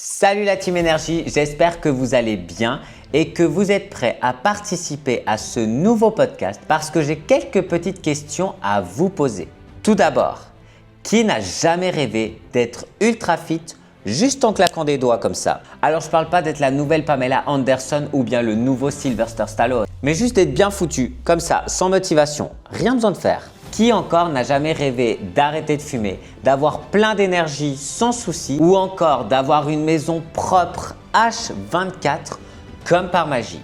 Salut la Team Énergie, j'espère que vous allez bien et que vous êtes prêts à participer à ce nouveau podcast parce que j'ai quelques petites questions à vous poser. Tout d'abord, qui n'a jamais rêvé d'être ultra fit juste en claquant des doigts comme ça? Alors je ne parle pas d'être la nouvelle Pamela Anderson ou bien le nouveau Sylvester Stallone, mais juste d'être bien foutu, comme ça, sans motivation, rien besoin de faire. Qui encore n'a jamais rêvé d'arrêter de fumer, d'avoir plein d'énergie sans souci ou encore d'avoir une maison propre H24 comme par magie?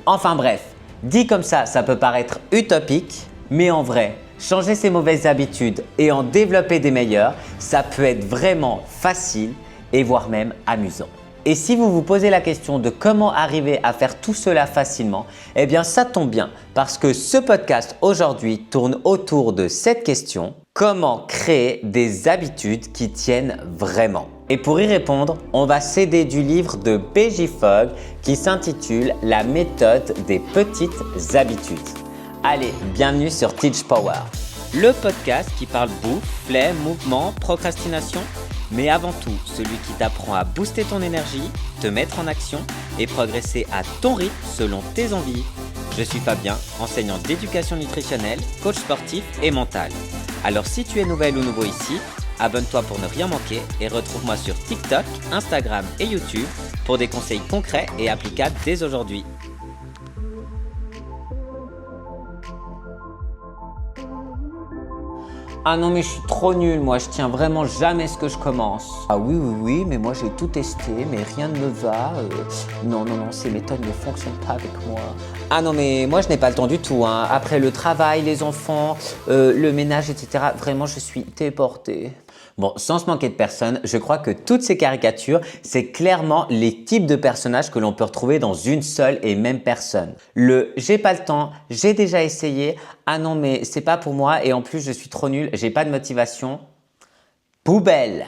Enfin bref, dit comme ça peut paraître utopique, mais en vrai, changer ses mauvaises habitudes et en développer des meilleures, ça peut être vraiment facile et voire même amusant. Et si vous vous posez la question de comment arriver à faire tout cela facilement, eh bien ça tombe bien parce que ce podcast aujourd'hui tourne autour de cette question: comment créer des habitudes qui tiennent vraiment? Et pour y répondre, on va s'aider du livre de BJ Fogg qui s'intitule « La méthode des petites habitudes ». Allez, bienvenue sur Teach Power, le podcast qui parle bouffe, flemme, mouvement, procrastination, mais avant tout, celui qui t'apprend à booster ton énergie, te mettre en action et progresser à ton rythme selon tes envies. Je suis Fabien, enseignant d'éducation nutritionnelle, coach sportif et mental. Alors si tu es nouvelle ou nouveau ici, abonne-toi pour ne rien manquer et retrouve-moi sur TikTok, Instagram et YouTube pour des conseils concrets et applicables dès aujourd'hui. Ah non mais je suis trop nul, moi je tiens vraiment jamais ce que je commence. Ah oui, mais moi j'ai tout testé, mais rien ne me va. Non, ces méthodes ne fonctionnent pas avec moi. Ah non mais moi je n'ai pas le temps du tout, hein. Après le travail, les enfants, le ménage, etc. Vraiment je suis débordée. Bon, sans se manquer de personne, je crois que toutes ces caricatures, c'est clairement les types de personnages que l'on peut retrouver dans une seule et même personne. Le « j'ai pas le temps »,« j'ai déjà essayé »,« ah non mais c'est pas pour moi et en plus je suis trop nul, j'ai pas de motivation ». Poubelle!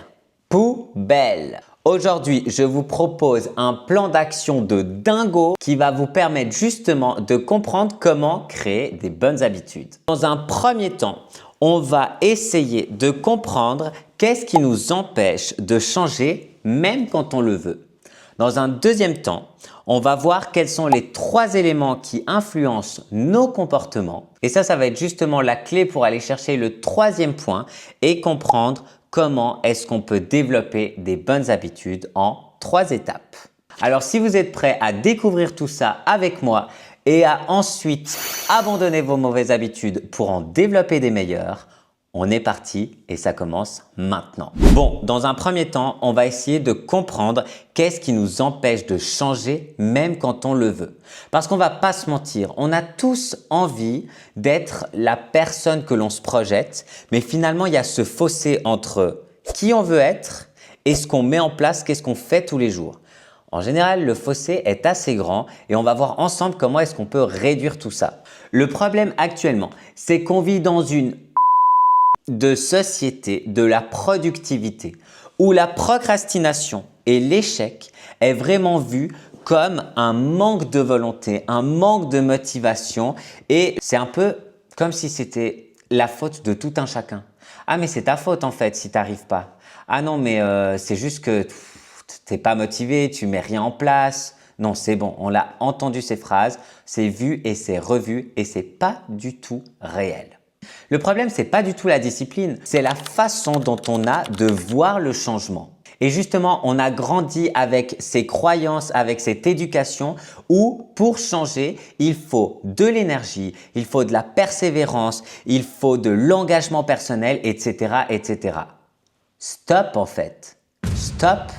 Poubelle! Aujourd'hui, je vous propose un plan d'action de dingo qui va vous permettre justement de comprendre comment créer des bonnes habitudes. Dans un premier temps, on va essayer de comprendre qu'est-ce qui nous empêche de changer même quand on le veut. Dans un deuxième temps, on va voir quels sont les 3 éléments qui influencent nos comportements. Et ça va être justement la clé pour aller chercher le 3e point et comprendre comment est-ce qu'on peut développer des bonnes habitudes en 3 étapes. Alors si vous êtes prêts à découvrir tout ça avec moi et à ensuite abandonner vos mauvaises habitudes pour en développer des meilleures, on est parti et ça commence maintenant. Bon, dans un premier temps, on va essayer de comprendre qu'est-ce qui nous empêche de changer même quand on le veut. Parce qu'on va pas se mentir, on a tous envie d'être la personne que l'on se projette, mais finalement il y a ce fossé entre qui on veut être et ce qu'on met en place, qu'est-ce qu'on fait tous les jours. En général, le fossé est assez grand et on va voir ensemble comment est-ce qu'on peut réduire tout ça. Le problème actuellement, c'est qu'on vit dans une de société de la productivité où la procrastination et l'échec est vraiment vu comme un manque de volonté, un manque de motivation et c'est un peu comme si c'était la faute de tout un chacun. Ah mais c'est ta faute en fait si tu n'arrives pas. Ah non mais c'est juste que tu n'es pas motivé, tu mets rien en place. Non, c'est bon, on l'a entendu ces phrases, c'est vu et c'est revu et c'est pas du tout réel. Le problème, c'est pas du tout la discipline, c'est la façon dont on a de voir le changement. Et justement, on a grandi avec ces croyances, avec cette éducation où pour changer, il faut de l'énergie, il faut de la persévérance, il faut de l'engagement personnel, etc., etc. Stop en fait. Stop.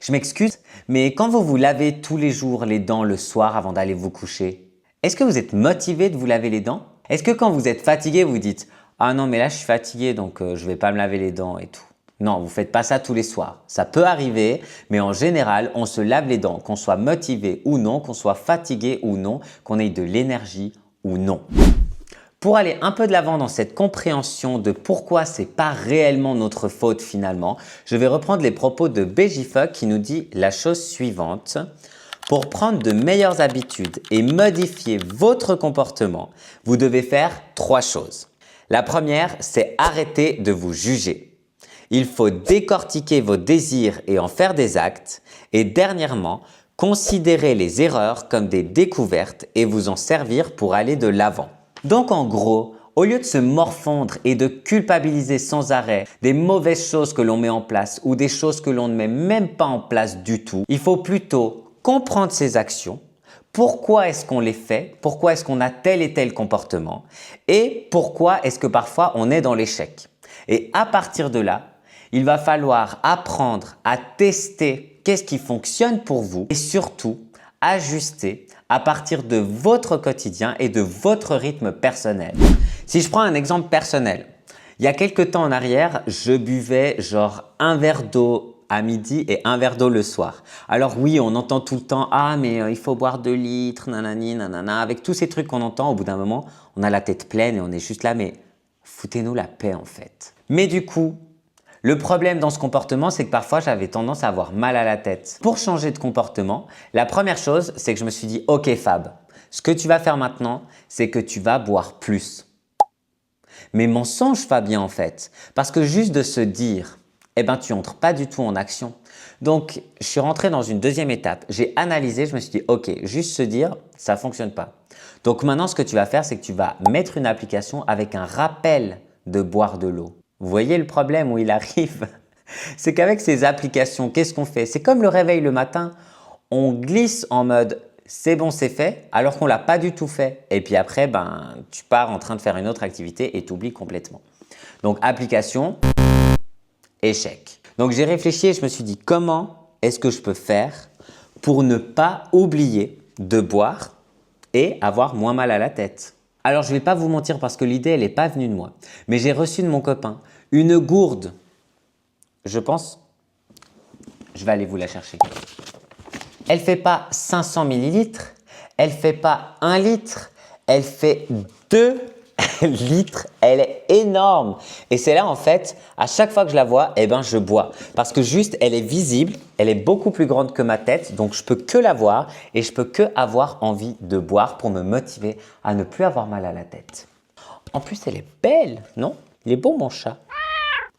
Je m'excuse, mais quand vous vous lavez tous les jours les dents le soir avant d'aller vous coucher, est-ce que vous êtes motivé de vous laver les dents? Est-ce que quand vous êtes fatigué, vous dites « Ah non, mais là je suis fatigué donc je vais pas me laver les dents et tout ». Non, vous ne faites pas ça tous les soirs. Ça peut arriver, mais en général, on se lave les dents, qu'on soit motivé ou non, qu'on soit fatigué ou non, qu'on ait de l'énergie ou non. Pour aller un peu de l'avant dans cette compréhension de pourquoi ce n'est pas réellement notre faute finalement, je vais reprendre les propos de BJ Fogg qui nous dit la chose suivante. Pour prendre de meilleures habitudes et modifier votre comportement, vous devez faire 3 choses. La première, c'est arrêter de vous juger. il faut décortiquer vos désirs et en faire des actes. Et dernièrement, considérez les erreurs comme des découvertes et vous en servir pour aller de l'avant. Donc en gros, au lieu de se morfondre et de culpabiliser sans arrêt des mauvaises choses que l'on met en place ou des choses que l'on ne met même pas en place du tout, il faut plutôt comprendre ses actions, pourquoi est-ce qu'on les fait, pourquoi est-ce qu'on a tel et tel comportement et pourquoi est-ce que parfois on est dans l'échec. Et à partir de là, il va falloir apprendre à tester qu'est-ce qui fonctionne pour vous et surtout ajuster à partir de votre quotidien et de votre rythme personnel. Si je prends un exemple personnel, il y a quelques temps en arrière, je buvais genre un verre d'eau à midi et un verre d'eau le soir. Alors oui, on entend tout le temps « Ah mais il faut boire 2 litres, nanani, nanana ». Avec tous ces trucs qu'on entend, au bout d'un moment, on a la tête pleine et on est juste là, mais foutez-nous la paix en fait. Mais du coup, le problème dans ce comportement, c'est que parfois j'avais tendance à avoir mal à la tête. Pour changer de comportement, la première chose, c'est que je me suis dit « Ok Fab, ce que tu vas faire maintenant, c'est que tu vas boire plus ». Mais mensonge Fabien en fait, parce que juste de se dire eh ben, tu n'entres pas du tout en action. Donc, je suis rentré dans une deuxième étape. J'ai analysé, je me suis dit, ok, juste se dire, ça ne fonctionne pas. Donc maintenant, ce que tu vas faire, c'est que tu vas mettre une application avec un rappel de boire de l'eau. Vous voyez le problème où il arrive? C'est qu'avec ces applications, qu'est-ce qu'on fait? C'est comme le réveil le matin, on glisse en mode c'est bon, c'est fait, alors qu'on ne l'a pas du tout fait. Et puis après, ben, tu pars en train de faire une autre activité et tu oublies complètement. Donc, application, échec. Donc, j'ai réfléchi et je me suis dit comment est-ce que je peux faire pour ne pas oublier de boire et avoir moins mal à la tête. Alors, je ne vais pas vous mentir parce que l'idée, elle n'est pas venue de moi. Mais j'ai reçu de mon copain une gourde. Je pense, je vais aller vous la chercher. Elle ne fait pas 500 millilitres, elle ne fait pas 1 litre, elle fait 2 litres. Elle est énorme. Et c'est là en fait, à chaque fois que je la vois, eh ben, je bois. Parce que juste, elle est visible, elle est beaucoup plus grande que ma tête. Donc, je peux que la voir et je peux que avoir envie de boire pour me motiver à ne plus avoir mal à la tête. En plus, elle est belle, non? Il est beau mon chat.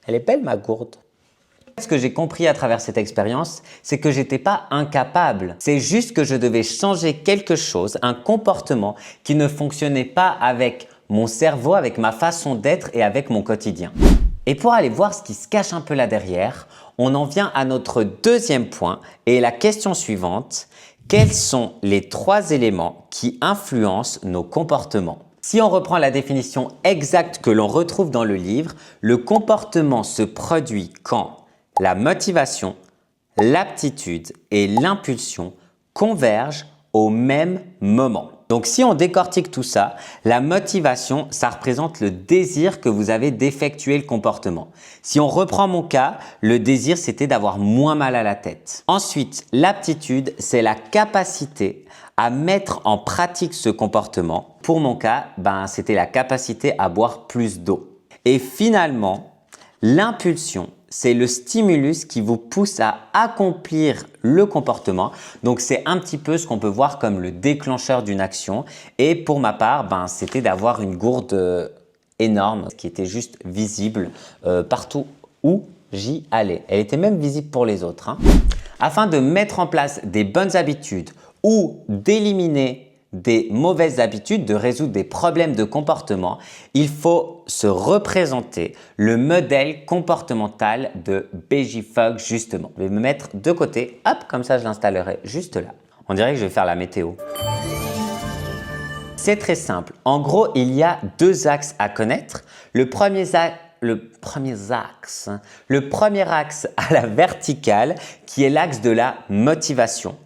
Elle est belle ma gourde. Ce que j'ai compris à travers cette expérience, c'est que j'étais pas incapable. C'est juste que je devais changer quelque chose, un comportement qui ne fonctionnait pas avec mon cerveau, avec ma façon d'être et avec mon quotidien. Et pour aller voir ce qui se cache un peu là derrière, on en vient à notre deuxième point et la question suivante. Quels sont les 3 éléments qui influencent nos comportements? Si on reprend la définition exacte que l'on retrouve dans le livre, le comportement se produit quand la motivation, l'aptitude et l'impulsion convergent au même moment. Donc, si on décortique tout ça, la motivation, ça représente le désir que vous avez d'effectuer le comportement. Si on reprend mon cas, le désir, c'était d'avoir moins mal à la tête. Ensuite, l'aptitude, c'est la capacité à mettre en pratique ce comportement. Pour mon cas, c'était la capacité à boire plus d'eau. Et finalement, l'impulsion, c'est le stimulus qui vous pousse à accomplir le comportement. Donc, c'est un petit peu ce qu'on peut voir comme le déclencheur d'une action. Et pour ma part, c'était d'avoir une gourde énorme qui était juste visible partout où j'y allais. Elle était même visible pour les autres, hein. Afin de mettre en place des bonnes habitudes ou d'éliminer des mauvaises habitudes, de résoudre des problèmes de comportement, il faut se représenter le modèle comportemental de BJ Fogg justement. Je vais me mettre de côté, hop, comme ça je l'installerai juste là. On dirait que je vais faire la météo. C'est très simple. En gros, il y a 2 axes à connaître. Le premier axe à la verticale qui est l'axe de la motivation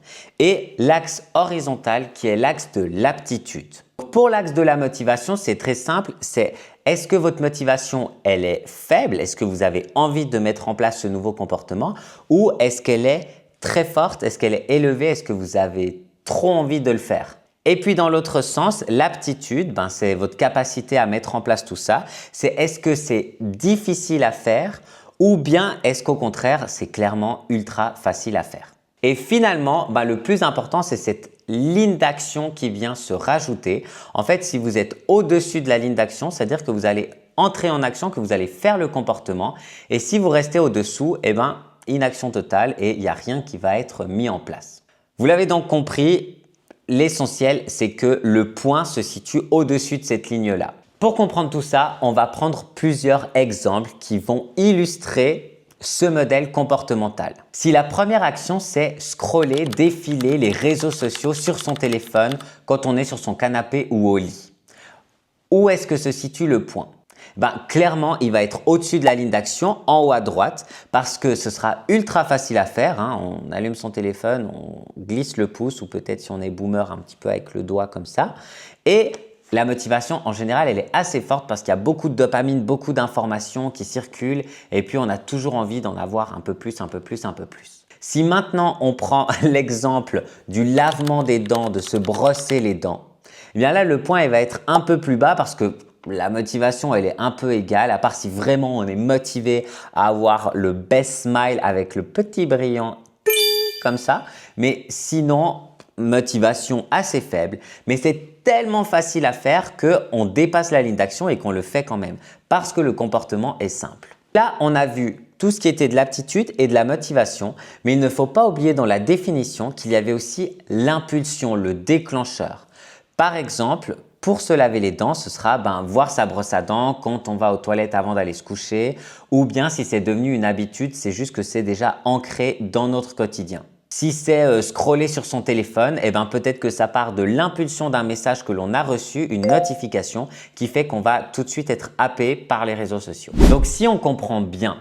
et l'axe horizontal qui est l'axe de l'aptitude. Pour l'axe de la motivation, c'est très simple. C'est est-ce que votre motivation, elle est faible? Est-ce que vous avez envie de mettre en place ce nouveau comportement? Ou est-ce qu'elle est très forte? Est-ce qu'elle est élevée? Est-ce que vous avez trop envie de le faire? Et puis dans l'autre sens, l'aptitude, c'est votre capacité à mettre en place tout ça. C'est est-ce que c'est difficile à faire ou bien est-ce qu'au contraire, c'est clairement ultra facile à faire? Et finalement, le plus important, c'est cette ligne d'action qui vient se rajouter. En fait, si vous êtes au-dessus de la ligne d'action, c'est-à-dire que vous allez entrer en action, que vous allez faire le comportement. Et si vous restez au-dessous, eh ben, inaction totale et il n'y a rien qui va être mis en place. Vous l'avez donc compris, l'essentiel, c'est que le point se situe au-dessus de cette ligne-là. Pour comprendre tout ça, on va prendre plusieurs exemples qui vont illustrer ce modèle comportemental. Si la première action, c'est scroller, défiler les réseaux sociaux sur son téléphone quand on est sur son canapé ou au lit, où est-ce que se situe le point? Clairement, il va être au-dessus de la ligne d'action, en haut à droite, parce que ce sera ultra facile à faire. On allume son téléphone, on glisse le pouce ou peut-être si on est boomer un petit peu avec le doigt comme ça. Et la motivation, en général, elle est assez forte parce qu'il y a beaucoup de dopamine, beaucoup d'informations qui circulent et puis on a toujours envie d'en avoir un peu plus, un peu plus, un peu plus. Si maintenant on prend l'exemple du lavement des dents, de se brosser les dents, eh bien là, le point il va être un peu plus bas parce que la motivation, elle est un peu égale, à part si vraiment on est motivé à avoir le best smile avec le petit brillant comme ça. Mais sinon, motivation assez faible. Mais c'est tellement facile à faire qu'on dépasse la ligne d'action et qu'on le fait quand même parce que le comportement est simple. Là, on a vu tout ce qui était de l'aptitude et de la motivation, mais il ne faut pas oublier dans la définition qu'il y avait aussi l'impulsion, le déclencheur. Par exemple, pour se laver les dents, ce sera voir sa brosse à dents quand on va aux toilettes avant d'aller se coucher ou bien si c'est devenu une habitude, c'est juste que c'est déjà ancré dans notre quotidien. Si c'est scroller sur son téléphone, peut-être que ça part de l'impulsion d'un message que l'on a reçu, une notification qui fait qu'on va tout de suite être happé par les réseaux sociaux. Donc si on comprend bien,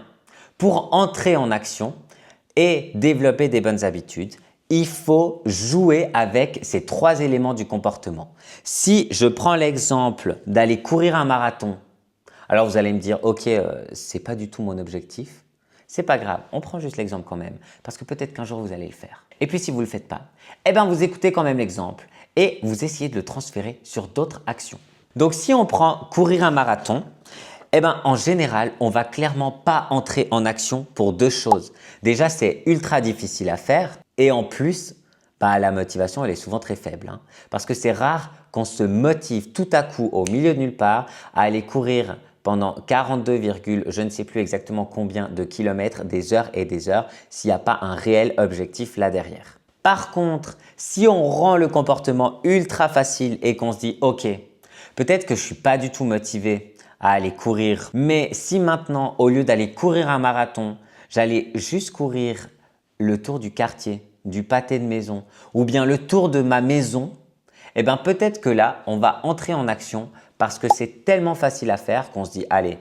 pour entrer en action et développer des bonnes habitudes, il faut jouer avec ces trois éléments du comportement. Si je prends l'exemple d'aller courir un marathon, alors vous allez me dire « Ok, c'est pas du tout mon objectif ». C'est pas grave, on prend juste l'exemple quand même parce que peut-être qu'un jour vous allez le faire. Et puis si vous ne le faites pas, vous écoutez quand même l'exemple et vous essayez de le transférer sur d'autres actions. Donc si on prend courir un marathon, en général, on va clairement pas entrer en action pour deux choses. Déjà, c'est ultra difficile à faire et en plus, la motivation elle est souvent très faible parce que c'est rare qu'on se motive tout à coup au milieu de nulle part à aller courir pendant 42, je ne sais plus exactement combien de kilomètres, des heures et des heures s'il n'y a pas un réel objectif là derrière. Par contre, si on rend le comportement ultra facile et qu'on se dit « Ok, peut-être que je ne suis pas du tout motivé à aller courir, mais si maintenant, au lieu d'aller courir un marathon, j'allais juste courir le tour du quartier, du pâté de maison ou bien le tour de ma maison, peut-être que là, on va entrer en action parce que c'est tellement facile à faire qu'on se dit « Allez,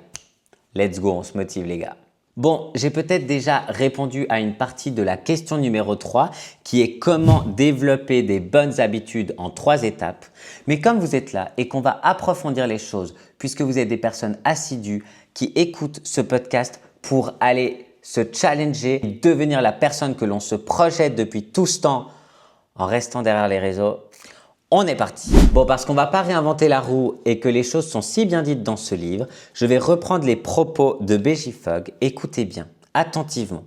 let's go, on se motive les gars ». Bon, j'ai peut-être déjà répondu à une partie de la question numéro 3 qui est comment développer des bonnes habitudes en 3 étapes. Mais comme vous êtes là et qu'on va approfondir les choses puisque vous êtes des personnes assidues qui écoutent ce podcast pour aller se challenger, devenir la personne que l'on se projette depuis tout ce temps en restant derrière les réseaux, on est parti. Bon, parce qu'on ne va pas réinventer la roue et que les choses sont si bien dites dans ce livre, je vais reprendre les propos de BJ Fogg. Écoutez bien, attentivement,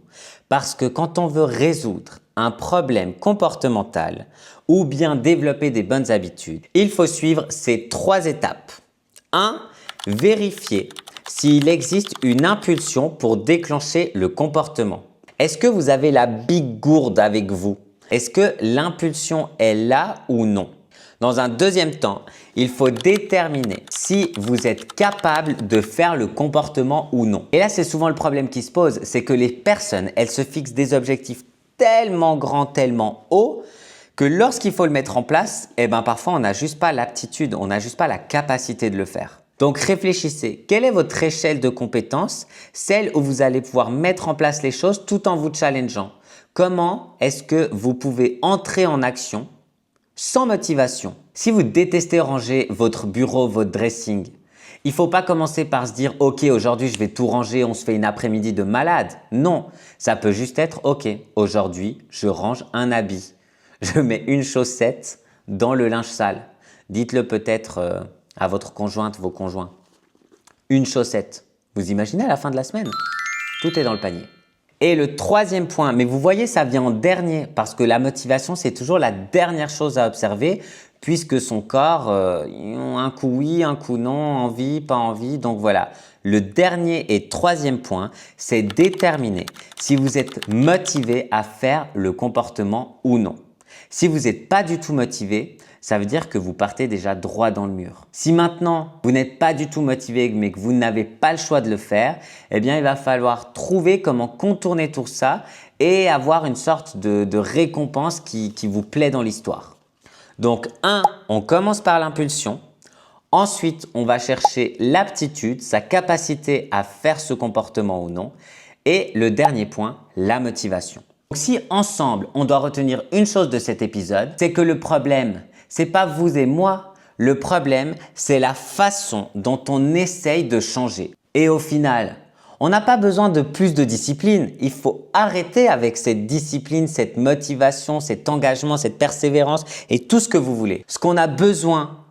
parce que quand on veut résoudre un problème comportemental ou bien développer des bonnes habitudes, il faut suivre ces 3 étapes. 1. Vérifier s'il existe une impulsion pour déclencher le comportement. Est-ce que vous avez la big gourde avec vous? Est-ce que l'impulsion est là ou non? Dans un deuxième temps, il faut déterminer si vous êtes capable de faire le comportement ou non. Et là, c'est souvent le problème qui se pose, c'est que les personnes, elles se fixent des objectifs tellement grands, tellement hauts que lorsqu'il faut le mettre en place, parfois on n'a juste pas l'aptitude, on n'a juste pas la capacité de le faire. Donc réfléchissez, quelle est votre échelle de compétences, celle où vous allez pouvoir mettre en place les choses tout en vous challengeant? Comment est-ce que vous pouvez entrer en action sans motivation? Si vous détestez ranger votre bureau, votre dressing, il ne faut pas commencer par se dire « Ok, aujourd'hui je vais tout ranger, on se fait une après-midi de malade ». Non, ça peut juste être « Ok, aujourd'hui je range un habit, je mets une chaussette dans le linge sale ». Dites-le peut-être à votre conjointe, vos conjoints. Une chaussette. Vous imaginez à la fin de la semaine? Tout est dans le panier. Et le troisième point, mais vous voyez ça vient en dernier parce que la motivation c'est toujours la dernière chose à observer puisque son corps, un coup oui, un coup non, envie, pas envie. Donc voilà, le dernier et troisième point, c'est déterminer si vous êtes motivé à faire le comportement ou non. Si vous n'êtes pas du tout motivé, ça veut dire que vous partez déjà droit dans le mur. Si maintenant, vous n'êtes pas du tout motivé mais que vous n'avez pas le choix de le faire, eh bien, il va falloir trouver comment contourner tout ça et avoir une sorte de récompense qui vous plaît dans l'histoire. Donc, on commence par l'impulsion. Ensuite, on va chercher l'aptitude, sa capacité à faire ce comportement ou non. Et le dernier point, la motivation. Donc, si ensemble, on doit retenir une chose de cet épisode, c'est que le problème, c'est pas vous et moi. Le problème, c'est la façon dont on essaye de changer. Et au final, on n'a pas besoin de plus de discipline. Il faut arrêter avec cette discipline, cette motivation, cet engagement, cette persévérance et tout ce que vous voulez. Ce qu'on a besoin,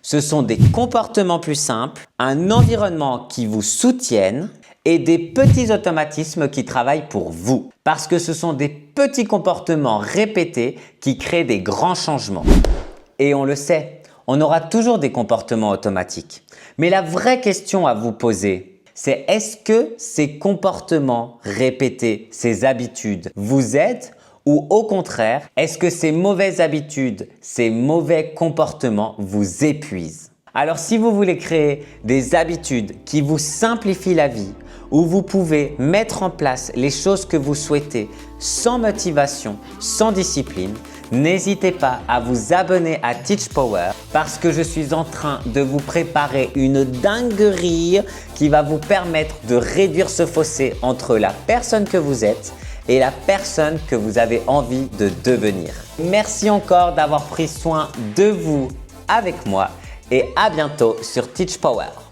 ce sont des comportements plus simples, un environnement qui vous soutienne et des petits automatismes qui travaillent pour vous. Parce que ce sont des petits comportements répétés qui créent des grands changements. Et on le sait, on aura toujours des comportements automatiques. Mais la vraie question à vous poser, c'est est-ce que ces comportements répétés, ces habitudes vous aident ou au contraire, est-ce que ces mauvaises habitudes, ces mauvais comportements vous épuisent? Alors si vous voulez créer des habitudes qui vous simplifient la vie, où vous pouvez mettre en place les choses que vous souhaitez sans motivation, sans discipline, n'hésitez pas à vous abonner à Teach Power parce que je suis en train de vous préparer une dinguerie qui va vous permettre de réduire ce fossé entre la personne que vous êtes et la personne que vous avez envie de devenir. Merci encore d'avoir pris soin de vous avec moi et à bientôt sur Teach Power.